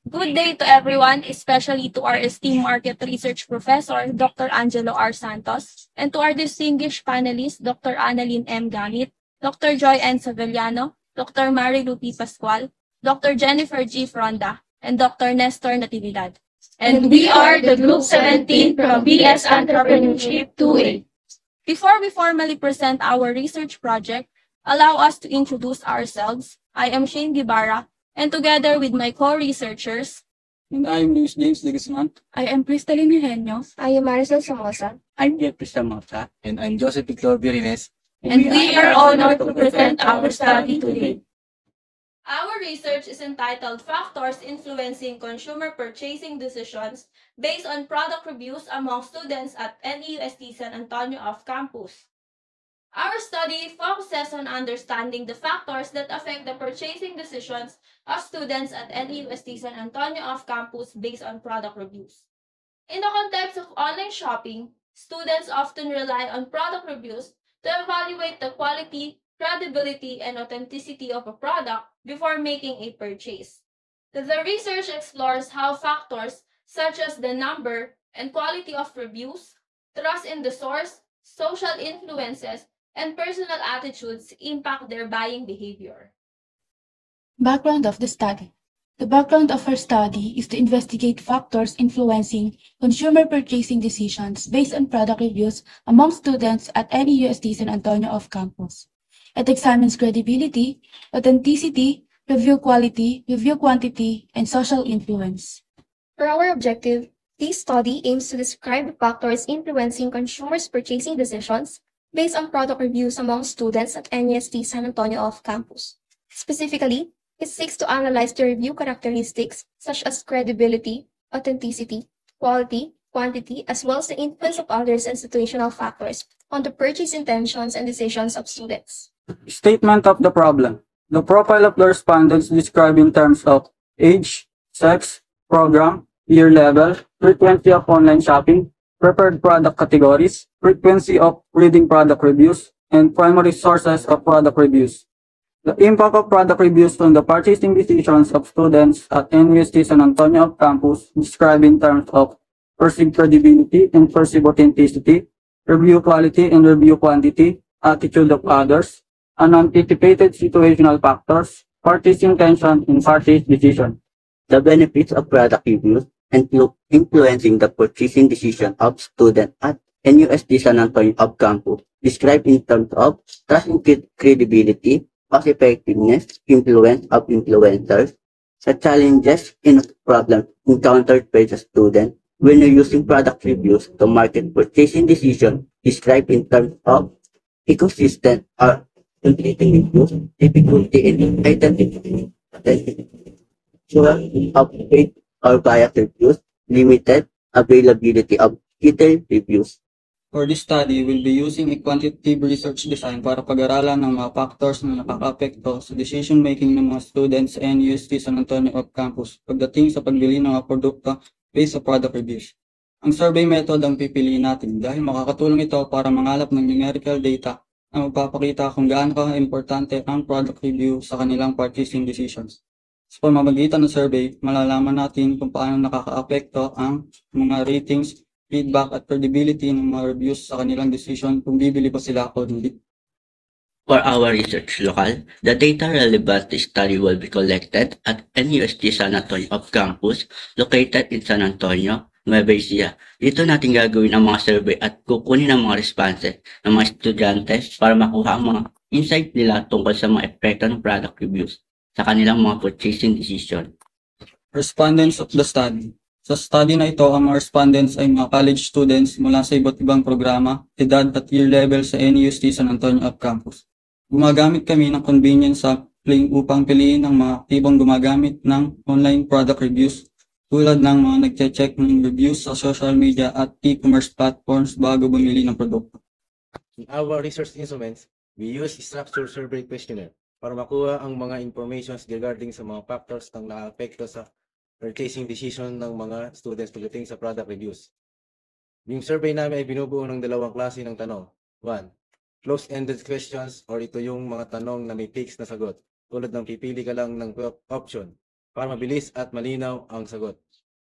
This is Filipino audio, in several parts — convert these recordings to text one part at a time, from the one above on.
Good day to everyone, especially to our esteemed Market Research Professor, Dr. Angelo R. Santos, and to our distinguished panelists, Dr. Annalyn M. Gamit, Dr. Joy N. Sevillano, Dr. Marilu P. Pascual, Dr. Jennifer G. Fronda, and Dr. Nestor Natividad. And we are the Group 17 from BS Entrepreneurship 2A. Before we formally present our research project, allow us to introduce ourselves. I am Shane Guevara, and together with my co-researchers, And I'm Luis James de Guzman. I am Cristalina Eugenio, I am Marisol Somoza. I'm Jeffrey Samota. And I'm Joseph Victor Virines. and we are honored to present our study today. Our research is entitled Factors Influencing Consumer Purchasing Decisions based on product reviews among students at NEUST San Antonio off-campus. Our study focuses on understanding the factors that affect the purchasing decisions of students at NEUST San Antonio off-campus based on product reviews. In the context of online shopping, students often rely on product reviews to evaluate the quality, credibility, and authenticity of a product before making a purchase. The research explores how factors such as the number and quality of reviews, trust in the source, social influences, and personal attitudes impact their buying behavior. Background of the study. The background of our study is to investigate factors influencing consumer purchasing decisions based on product reviews among students at NEUST San Antonio off-campus. It examines credibility, authenticity, review quality, review quantity, and social influence. For our objective, this study aims to describe the factors influencing consumers' purchasing decisions based on product reviews among students at NEUST San Antonio off-campus. Specifically, it seeks to analyze the review characteristics such as credibility, authenticity, quality, quantity, as well as the influence of others and situational factors on the purchase intentions and decisions of students. Statement of the problem. The profile of the respondents described in terms of age, sex, program, year level, frequency of online shopping, preferred product categories, frequency of reading product reviews, and primary sources of product reviews. The impact of product reviews on the purchasing decisions of students at NUST San Antonio off-campus described in terms of perceived credibility and perceived authenticity, review quality and review quantity, attitude of others, unanticipated situational factors, purchase intention, and purchase decision. The benefits of product reviews and influencing the purchasing decision of students at NUST San Antonio off-campus described in terms of trust and credibility, cost-effectiveness, influence of influencers, the challenges and problems encountered by the student when using product reviews to market purchasing decision described in terms of ecosystem or completing reviews, difficulty in identifying of fake or biased reviews, limited availability of detailed reviews. For this study, we'll be using a quantitative research design para pag-aralan ng mga factors na nakaka-apekto sa decision-making ng mga students sa NUST San Antonio off-campus pagdating sa pagbili ng mga produkto based sa product reviews. Ang survey method ang pipiliin natin dahil makakatulong ito para mangalap ng numerical data na magpapakita kung gaano ka-importante ang product review sa kanilang purchasing decisions. Sa pamamagitan ng survey, malalaman natin kung paano nakaka-apekto ang mga ratings, feedback at credibility ng mga reviews sa kanilang decision kung bibili ba sila o hindi. For our research local, the data relevant to study will be collected at NUST San Antonio off-campus located in San Antonio, Nueva Ecija. Dito natin gagawin ang mga survey at kukunin ang mga responses ng mga estudyante para makuha ang mga insight nila tungkol sa mga epekto ng product reviews sa kanilang mga purchasing decision. Respondents of the study. Sa study na ito, ang mga respondents ay mga college students mula sa iba't ibang programa, edad at year level sa NUST San Antonio off-campus. Gumagamit kami ng convenience sampling upang piliin ang mga aktibong gumagamit ng online product reviews tulad ng mga nagche-check ng reviews sa social media at e-commerce platforms bago bumili ng produkto. In our research instruments, we use structured survey questionnaire para makuha ang mga informations regarding sa mga factors na nakapekto sa purchasing decision ng mga students pagdating sa product reviews. Yung survey namin ay binubuo ng dalawang klase ng tanong. 1. Close-ended questions or ito yung mga tanong na may fixed na sagot. Tulad ng pipili ka lang ng option. para mabilis at malinaw ang sagot.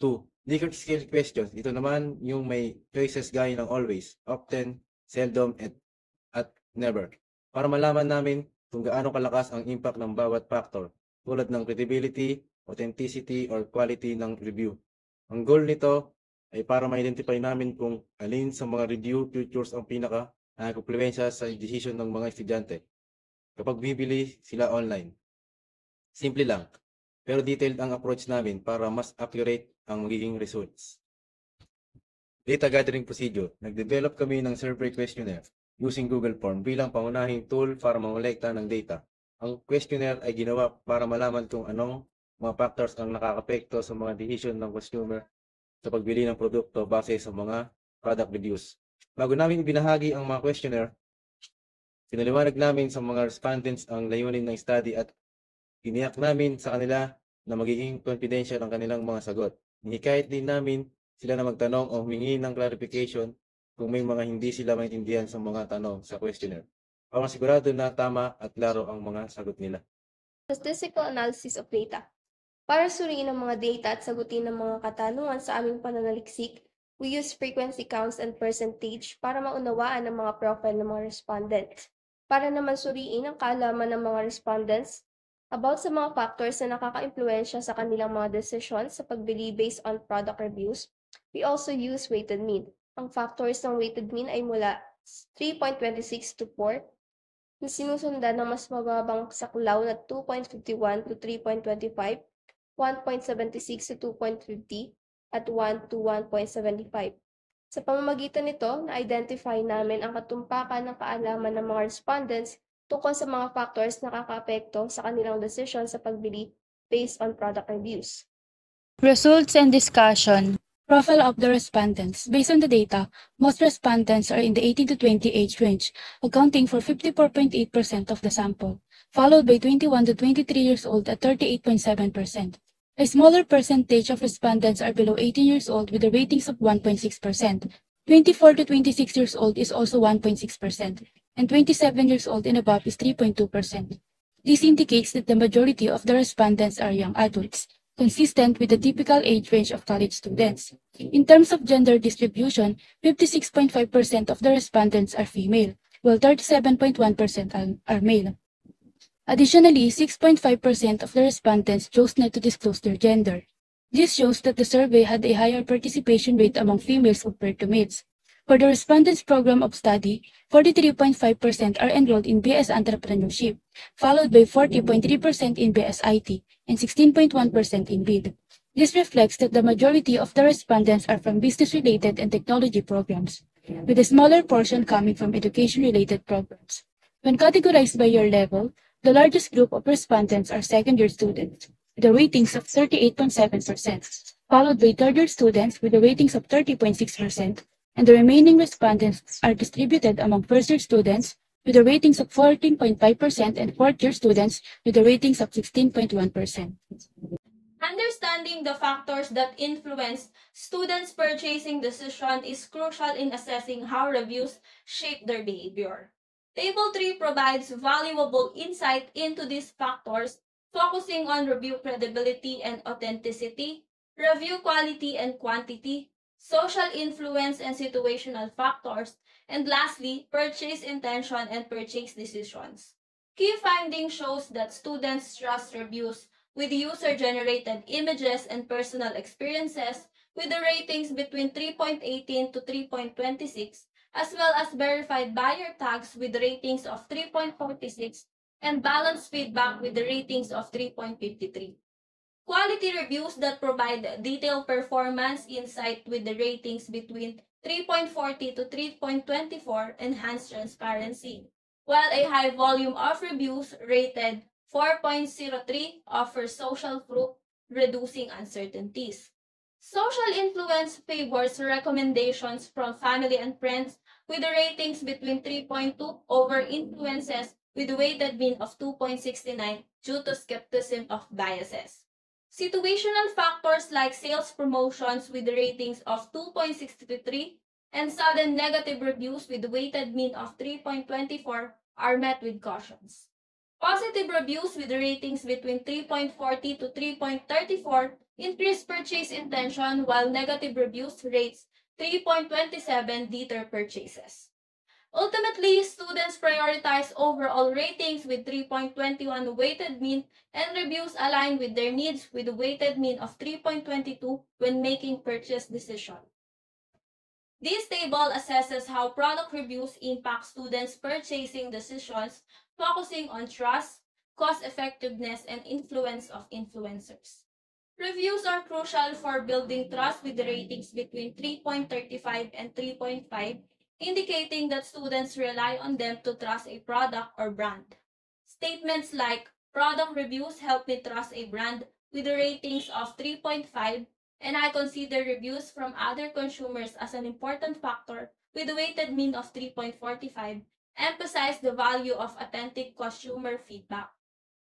2. Likert skill questions. Ito naman yung may choices gaya ng always, often, seldom, at never. Para malaman namin kung gaano kalakas ang impact ng bawat factor, tulad ng credibility, authenticity, or quality ng review. Ang goal nito ay para ma-identify namin kung alin sa mga review features ang pinaka-kumpluwensya sa decision ng mga estudyante kapag bibili sila online. Simple lang, pero detailed ang approach namin para mas accurate ang magiging results. Data gathering procedure. Nag-develop kami ng survey questionnaire using Google Form bilang pangunahing tool para mangolekta ng data. Ang questionnaire ay ginawa para malaman kung anong mga factors ang nakakapekto sa mga decision ng consumer sa pagbili ng produkto base sa mga product reviews. Bago namin ibinahagi ang mga questionnaire, pinaliwanag namin sa mga respondents ang layunin ng study at iniyak namin sa kanila na magiging confidential ang kanilang mga sagot. Hikayat din namin sila na magtanong o humingi ng clarification kung may mga hindi sila maintindihan sa mga tanong sa questionnaire, para masigurado na tama at klaro ang mga sagot nila. Statistical analysis of data. Para suriin ang mga data at sagutin ang mga katanungan sa aming pananaliksik, we use frequency counts and percentage para maunawaan ang mga profile ng mga respondents. Para naman suriin ang kaalaman ng mga respondents about sa mga factors na nakaka-impluwensya sa kanilang mga decisions sa pagbili based on product reviews, we also use weighted mean. Ang factors ng weighted mean ay mula 3.26 to 4, na sinusundan ng mas mababang saklaw na 2.51 to 3.25, 1.76 to 2.50, at 1 to 1.75. Sa pamamagitan nito, na-identify namin ang katumpakan ng kaalaman ng mga respondents tungkol sa mga factors na nakakaapekto sa kanilang desisyon sa pagbili based on product reviews. Results and discussion. Profile of the respondents. Based on the data, most respondents are in the 18 to 20 age range, accounting for 54.8% of the sample, followed by 21 to 23 years old at 38.7%. A smaller percentage of respondents are below 18 years old with a ratings of 1.6%. 24 to 26 years old is also 1.6%, and 27 years old and above is 3.2%. This indicates that the majority of the respondents are young adults, consistent with the typical age range of college students. In terms of gender distribution, 56.5% of the respondents are female, while 37.1% are male. Additionally, 6.5% of the respondents chose not to disclose their gender. This shows that the survey had a higher participation rate among females compared to males. For the respondents' program of study, 43.5% are enrolled in BS Entrepreneurship, followed by 40.3% in BS IT, and 16.1% in BID. This reflects that the majority of the respondents are from business-related and technology programs, with a smaller portion coming from education-related programs. When categorized by year level, the largest group of respondents are second-year students, with a ratings of 38.7%, followed by third-year students with a ratings of 30.6%, and the remaining respondents are distributed among first-year students with a ratings of 14.5% and fourth-year students with a ratings of 16.1%. Understanding the factors that influence students' purchasing decision is crucial in assessing how reviews shape their behavior. Table 3 provides valuable insight into these factors, focusing on review credibility and authenticity, review quality and quantity, social influence and situational factors, and lastly, purchase intention and purchase decisions. Key finding shows that students trust reviews with user-generated images and personal experiences with the ratings between 3.18 to 3.26, as well as verified buyer tags with ratings of 3.46 and balanced feedback with the ratings of 3.53. Quality reviews that provide detailed performance insight with the ratings between 3.40 to 3.24 enhance transparency, while a high volume of reviews rated 4.03 offers social proof, reducing uncertainties. Social influence favors recommendations from family and friends with the ratings between 3.2 over influences with a weighted mean of 2.69 due to skepticism of biases. Situational factors like sales promotions with ratings of 2.63 and sudden negative reviews with weighted mean of 3.24 are met with cautions. Positive reviews with ratings between 3.40 to 3.34 increase purchase intention, while negative reviews rates 3.27 deter purchases. Ultimately, students prioritize overall ratings with 3.21 weighted mean and reviews aligned with their needs with a weighted mean of 3.22 when making purchase decision. This table assesses how product reviews impact students' purchasing decisions, focusing on trust, cost effectiveness, and influence of influencers. Reviews are crucial for building trust with ratings between 3.35 and 3.5, indicating that students rely on them to trust a product or brand. Statements like product reviews help me trust a brand with ratings of 3.5, and I consider reviews from other consumers as an important factor with a weighted mean of 3.45, emphasize the value of authentic consumer feedback.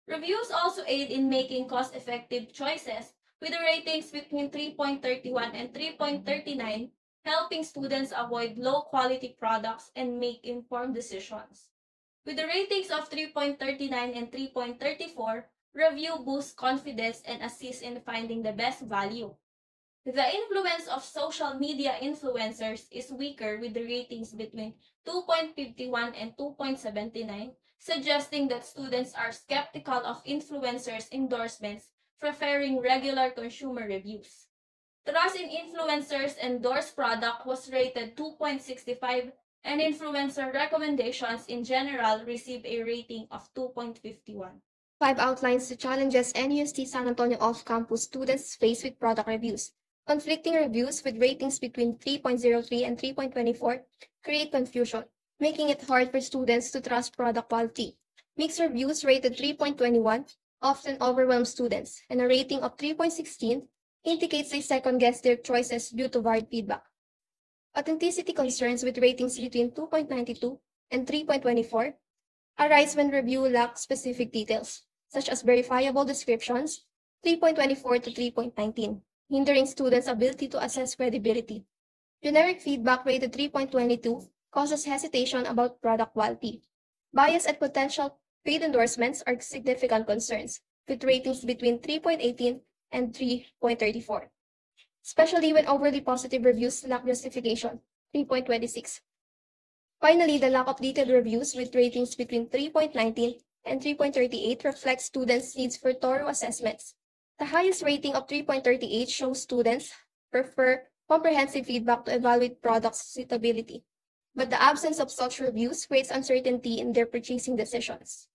Reviews also aid in making cost-effective choices with the ratings between 3.31 and 3.39, helping students avoid low-quality products and make informed decisions. With the ratings of 3.39 and 3.34, review boosts confidence and assists in finding the best value. The influence of social media influencers is weaker with the ratings between 2.51 and 2.79, suggesting that students are skeptical of influencers' endorsements, preferring regular consumer reviews. Trust in influencers' endorsed product was rated 2.65, and influencer recommendations in general receive a rating of 2.51. 5 outlines the challenges NUST San Antonio off-campus students face with product reviews. Conflicting reviews with ratings between 3.03 and 3.24 create confusion, making it hard for students to trust product quality. Mixed reviews rated 3.21 often overwhelm students, and a rating of 3.16 indicates they second-guess their choices due to varied feedback. Authenticity concerns with ratings between 2.92 and 3.24 arise when review lacks specific details, such as verifiable descriptions, 3.24 to 3.19, hindering students' ability to assess credibility. Generic feedback rated 3.22 causes hesitation about product quality. Bias and potential paid endorsements are significant concerns, with ratings between 3.18 and 3.34, especially when overly positive reviews lack justification, 3.26. Finally, the lack of detailed reviews with ratings between 3.19 and 3.38 reflects students' needs for thorough assessments. The highest rating of 3.38 shows students prefer comprehensive feedback to evaluate products' suitability, but the absence of such reviews creates uncertainty in their purchasing decisions.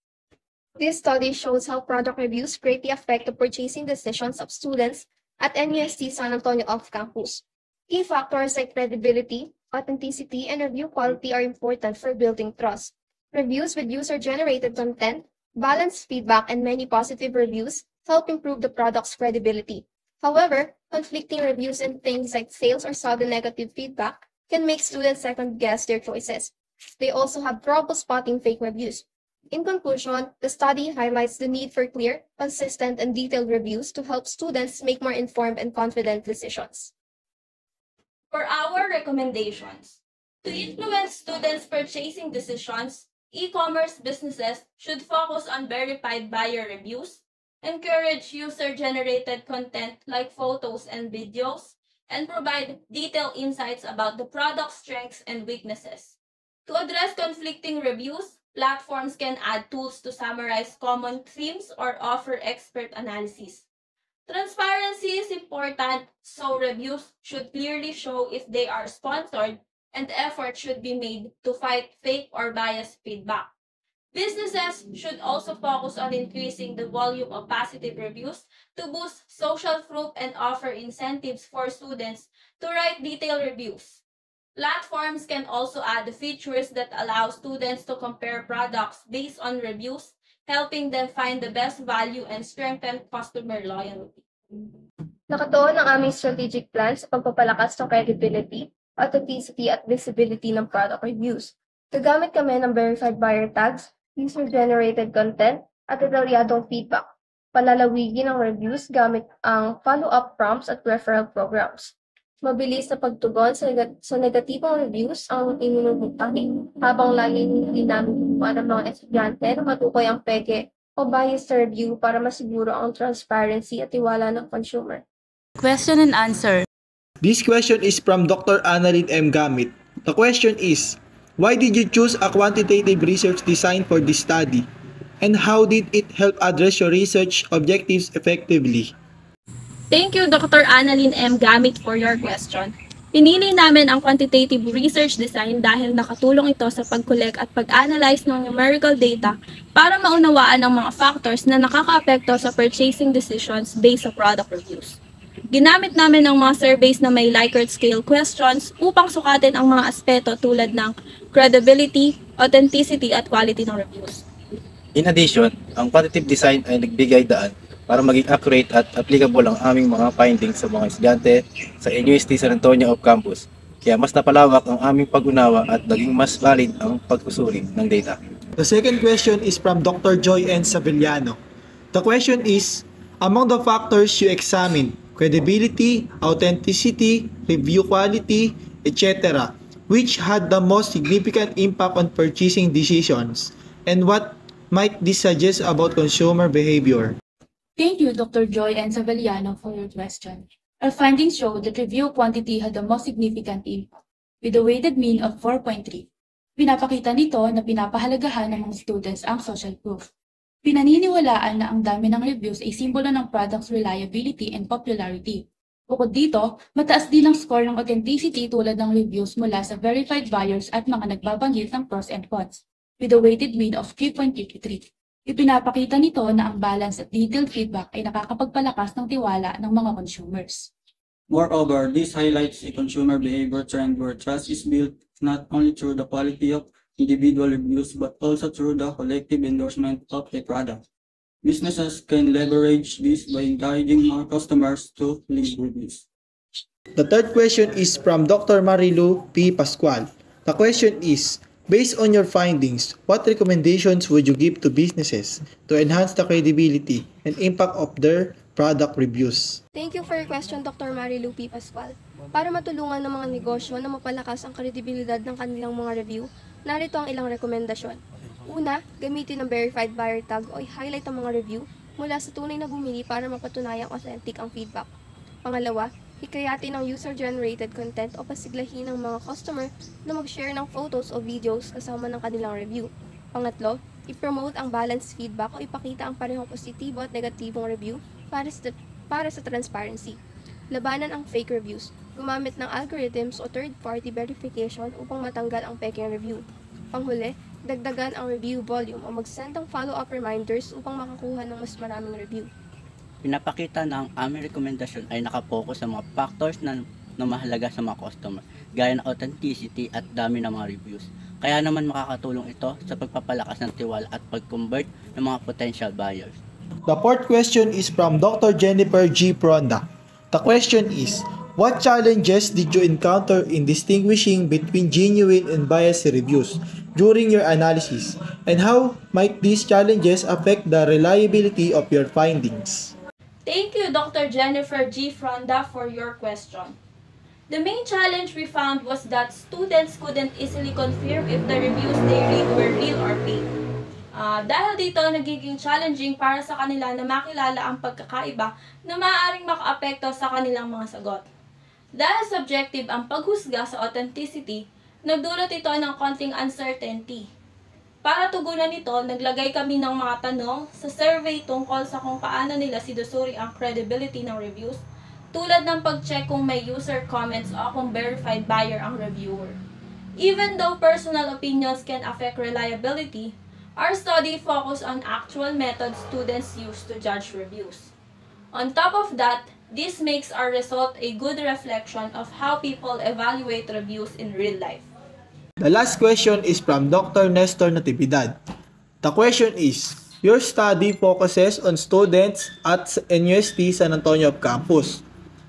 This study shows how product reviews greatly affect the purchasing decisions of students at NUST San Antonio off-campus. Key factors like credibility, authenticity, and review quality are important for building trust. Reviews with user-generated content, balanced feedback, and many positive reviews help improve the product's credibility. However, conflicting reviews and things like sales or sudden negative feedback can make students second-guess their choices. They also have trouble spotting fake reviews. In conclusion, the study highlights the need for clear, consistent, and detailed reviews to help students make more informed and confident decisions. For our recommendations, to influence students' purchasing decisions, e-commerce businesses should focus on verified buyer reviews, encourage user-generated content like photos and videos, and provide detailed insights about the product's strengths and weaknesses. To address conflicting reviews, platforms can add tools to summarize common themes or offer expert analysis. Transparency is important, so reviews should clearly show if they are sponsored, and effort should be made to fight fake or biased feedback. Businesses should also focus on increasing the volume of positive reviews to boost social proof and offer incentives for students to write detailed reviews. Platforms can also add features that allow students to compare products based on reviews, helping them find the best value and strengthen customer loyalty. Nakatuon ang aming strategic plan sa pagpapalakas ng credibility, authenticity, at visibility ng product reviews. Gagamit kami ng verified buyer tags, user-generated content, at detalyadong feedback. Palalawigin ang reviews gamit ang follow-up prompts at referral programs. Mabilis na pagtugon sa negatibong reviews ang iminumutahin habang laging dinamituan ng mga estudyante na matukoy ang peke o bias sa review para masiguro ang transparency at tiwala ng consumer. Question and answer. This question is from Dr. Annalyn M. Gamit. The question is, why did you choose a quantitative research design for this study? And how did it help address your research objectives effectively? Thank you, Dr. Annalyn M. Gamit, for your question. Pinili namin ang quantitative research design dahil nakatulong ito sa pag-collect at pag-analyze ng numerical data para maunawaan ang mga factors na nakakaapekto sa purchasing decisions based sa product reviews. Ginamit namin ang mga surveys na may Likert scale questions upang sukatin ang mga aspeto tulad ng credibility, authenticity, at quality ng reviews. In addition, ang quantitative design ay nagbigay daan para maging accurate at applicable ang aming mga findings sa mga estudyante sa NUST San Antonio Off-Campus. Kaya mas napalawak ang aming pag-unawa at naging mas valid ang pag-usuri ng data. The second question is from Dr. Joy N. Savillano. The question is, among the factors you examined, credibility, authenticity, review quality, etc., which had the most significant impact on purchasing decisions, and what might this suggest about consumer behavior? Thank you, Dr. Joy and Savillano, for your question. Our findings show that review quantity had the most significant impact, with a weighted mean of 4.3. Pinapakita nito na pinapahalagahan ng mga students ang social proof. Pinaniniwalaan na ang dami ng reviews ay simbolo ng product's reliability and popularity. Bukod dito, mataas din ang score ng authenticity tulad ng reviews mula sa verified buyers at mga nagbabanggit ng pros and cons, with a weighted mean of 3.53. Ipinapakita nito na ang balance at detailed feedback ay nakakapagpalakas ng tiwala ng mga consumers. Moreover, this highlights a consumer behavior trend where trust is built not only through the quality of individual reviews but also through the collective endorsement of a product. Businesses can leverage this by encouraging more customers to leave reviews. The third question is from Dr. Marilu P. Pascual. The question is, based on your findings, what recommendations would you give to businesses to enhance the credibility and impact of their product reviews? Thank you for your question, Dr. Marilu P. Pascual. Para matulungan ng mga negosyo na mapalakas ang kredibilidad ng kanilang mga review, narito ang ilang rekomendasyon. Una, gamitin ang verified buyer tag o i-highlight ang mga review mula sa tunay na bumili para mapatunayang authentic ang feedback. Pangalawa, hikayatin ang user-generated content o pasiglahin ang mga customer na mag-share ng photos o videos kasama ng kanilang review. Pangatlo, i-promote ang balanced feedback o ipakita ang parehong positibo at negatibong review para sa transparency. Labanan ang fake reviews. Gumamit ng algorithms o third-party verification upang matanggal ang peking review. Panghuli, dagdagan ang review volume o mag-send ng follow-up reminders upang makakuha ng mas maraming review. Pinapakita na ang aming rekomendasyon ay nakapokus sa mga factors na mahalaga sa mga customer, gaya ng authenticity at dami ng mga reviews. Kaya naman makakatulong ito sa pagpapalakas ng tiwala at pag-convert ng mga potential buyers. The fourth question is from Dr. Jennifer G. Pronda. The question is, what challenges did you encounter in distinguishing between genuine and biased reviews during your analysis, and how might these challenges affect the reliability of your findings? Thank you, Dr. Jennifer G. Fronda, for your question. The main challenge we found was that students couldn't easily confirm if the reviews they read were real or fake. Dahil dito, nagiging challenging para sa kanila na makilala ang pagkakaiba na maaaring makaapekto sa kanilang mga sagot. Dahil subjective ang paghusga sa authenticity, nagdulot ito ng konting uncertainty. Para tugunan nito, naglagay kami ng mga tanong sa survey tungkol sa kung paano nila sinusuri ang credibility ng reviews, tulad ng pag-check kung may user comments o kung verified buyer ang reviewer. Even though personal opinions can affect reliability, our study focused on actual methods students use to judge reviews. On top of that, this makes our result a good reflection of how people evaluate reviews in real life. The last question is from Dr. Nestor Natividad. The question is, your study focuses on students at NUST San Antonio Campus.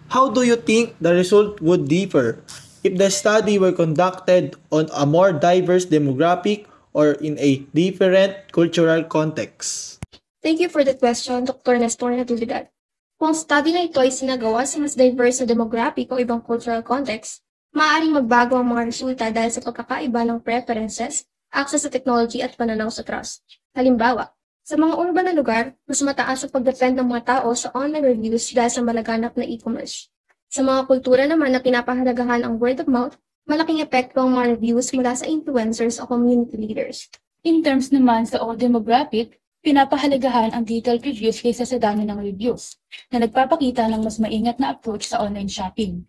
How do you think the result would differ if the study were conducted on a more diverse demographic or in a different cultural context? Thank you for the question, Dr. Nestor Natividad. Kung ang study na ito ay sinagawa sa mas diverse na demographic o ibang cultural context, maaaring magbago ang mga resulta dahil sa pagkakaiba ng preferences, access sa technology at pananaw sa trust. Halimbawa, sa mga urban na lugar, mas mataas ang pag-depend ng mga tao sa online reviews dahil sa malaganap na e-commerce. Sa mga kultura naman na pinapahalagahan ang word of mouth, malaking epekto ang mga reviews mula sa influencers o community leaders. In terms naman sa old demographic, pinapahalagahan ang detailed reviews kaysa sa dami ng reviews, na nagpapakita ng mas maingat na approach sa online shopping.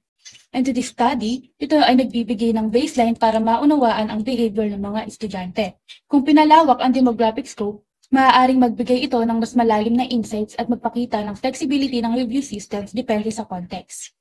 And to this study, ito ay nagbibigay ng baseline para maunawaan ang behavior ng mga estudyante. Kung pinalawak ang demographic scope, maaaring magbigay ito ng mas malalim na insights at magpakita ng flexibility ng review systems depende sa context.